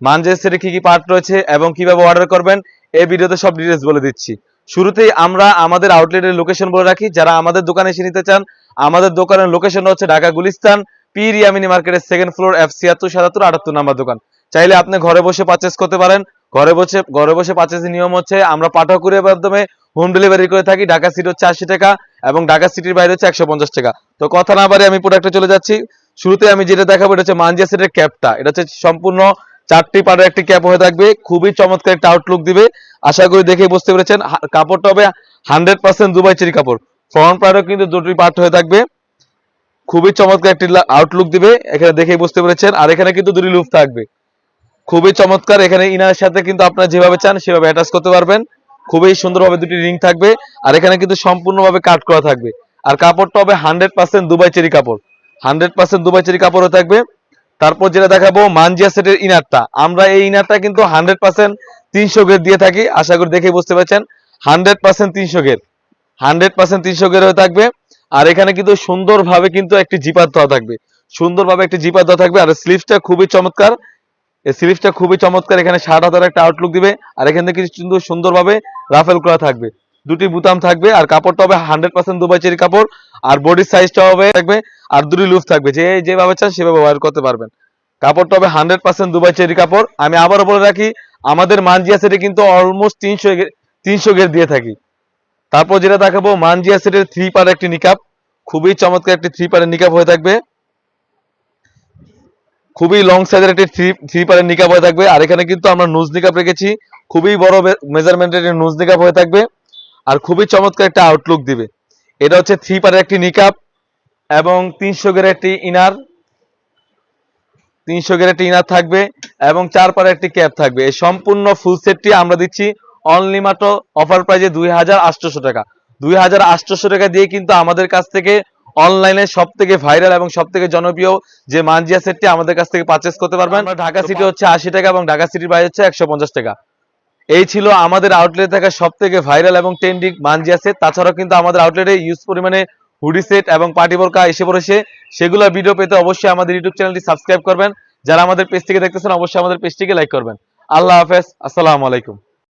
মানজিয়া সেটে কি কি পার্ট রয়েছে এবং কিভাবে অর্ডার করবেন এই ভিডিওতে সব ডিটেইলস বলে দিচ্ছি। শুরুতেই আমরা আমাদের আউটলেটের লোকেশন বলে রাখি, যারা আমাদের দোকানে এসে নিতে চান আমাদের দোকানের লোকেশন হচ্ছে ঢাকা গুলিস্তান পীর ইয়ামিনী মার্কেটের সেকেন্ড ফ্লোর F76 77 78 নাম্বার দোকান। চাইলে আপনি ঘরে বসে পারচেজ করতে পারেন। ঘরে বসে পারচেজের নিয়ম হচ্ছে আমরা পাঠক কুরিয়ারের মাধ্যমে হোম ডেলিভারি করে থাকি। ঢাকা সিটি হচ্ছে 80 টাকা এবং ঢাকা সিটির বাইরে হচ্ছে 150 টাকা। তো কথা না বাড়িয়ে আমি প্রোডাক্টে চলে যাচ্ছি। শুরুতে আমি যেটা দেখাবো এটা হচ্ছে মানজিয়া সেটের ক্যাপটা। এটা হচ্ছে সম্পূর্ণ 4টি পার্টের একটি ক্যাপ হয়ে থাকবে, খুবই চমৎকার একটা আউটলুক দিবে। আশা করি দেখে বুঝতে পেরেছেন। কাপড়টা হবে 100% দুবাই চেরি কাপড়। ফ্রন্ট পার্টও কিন্তু দুটি পার্ট হয়ে থাকবে, খুবই চমৎকার একটি আউটলুক দিবে, এখানে দেখেই বুঝতে পেরেছেন। আর এখানে কিন্তু দুটি লুপ থাকবে, খুবই চমৎকার। এখানে ইনারের সাথে কিন্তু আপনারা যেভাবে চান সেভাবে অ্যাটাচ করতে পারবেন। খুবই সুন্দরভাবে দুটি রিং থাকবে আর এখানে কিন্তু সম্পূর্ণভাবে কাট করা থাকবে। আর কাপড়টা হবে 100% দুবাই চেরি কাপড়, 100% দুবাই চেরি কাপড়ও থাকবে। তারপর যেটা দেখাবো মানজিয়া সেটের ইনারটা। আমরা এই ইনারটা কিন্তু 100% 300 গ্রেড দিয়ে থাকি, আশা করি দেখে বুঝতে পারছেন। 100% 300 গ্রেড, 100% 300 গ্রেড হয়ে থাকবে। আর এখানে কিন্তু সুন্দরভাবে কিন্তু একটি জিপার দেওয়া থাকবে, সুন্দরভাবে একটি জিপার দেওয়া থাকবে। আর স্লিভসটা খুবই চমৎকার, এই স্লিভসটা খুবই চমৎকার। এখানে 60,000 একটা আউটলুক দিবে আর এখানে কিন্তু সুন্দরভাবে রাফেল করা থাকবে, দুটি বুতাম থাকবে। আর কাপড়টা হবে 100% দুবাই চেরি কাপড় আর বডির সাইজটা হবে থাকবে আর দুটি লুপ থাকবে, যে যেভাবে চান সেভাবে ওয়্যার করতে পারবেন। কাপড়টা হবে 100% দুবাই চেরি কাপড়। আমি আবারও বলে রাখি আমাদের মানজিয়া সেটে কিন্তু অলমোস্ট 300 গ্রেড দিয়ে থাকি। তারপর যেটা দেখাবো মানজিয়া সেটের 3 পার একটি নিকাপ, খুবই চমৎকার একটি 3 পারের নিকাপ হয়ে থাকবে, খুবই লং সাইজের একটি থ্রি পারের নিকাপ হয়ে থাকবে। আর এখানে কিন্তু আমরা নুজ নিকাপ রেখেছি, খুবই বড় মেজারমেন্টের নুজ নিকাপ হয়ে থাকবে আর খুবই চমৎকার একটা আউটলুক দিবে। এটা হচ্ছে 3 পারের একটি নিকাপ এবং 300 গ্রেড একটি ইনার, 300 গ্রেড একটি ইনার থাকবে এবং 4 পারের একটি ক্যাপ থাকবে। এই সম্পূর্ণ ফুল সেটটি আমরা দিচ্ছি অনলি মাত্র অফার প্রাইজে 2800 টাকা। 2800 টাকা দিয়ে কিন্তু আমাদের কাছ থেকে অনলাইনে সবথেকে ভাইরাল এবং সবথেকে জনপ্রিয় যে মানজিয়া সেটটি আমাদের কাছ থেকে পারচেজ করতে পারবেন। আমরা ঢাকা সিটি হচ্ছে 80 টাকা এবং ঢাকা সিটির বাইরে হচ্ছে 150 টাকা। এই ছিল আমাদের আউটলেটে থাকা সবথেকে ভাইরাল এবং ট্রেন্ডিং মানজিয়া সেট। তাছাড়াও কিন্তু আমাদের আউটলেটে ইউজ পরিমাণে হুডি সেট এবং পার্টি বোরকা এসে পড়েছে। সেগুলো ভিডিও পেতে অবশ্যই আমাদের ইউটিউব চ্যানেলটি সাবস্ক্রাইব করবেন। যারা আমাদের পেজ থেকে দেখতেছেন অবশ্যই আমাদের পেজটিকে লাইক করবেন। আল্লাহ হাফেজ, আসসালামু আলাইকুম।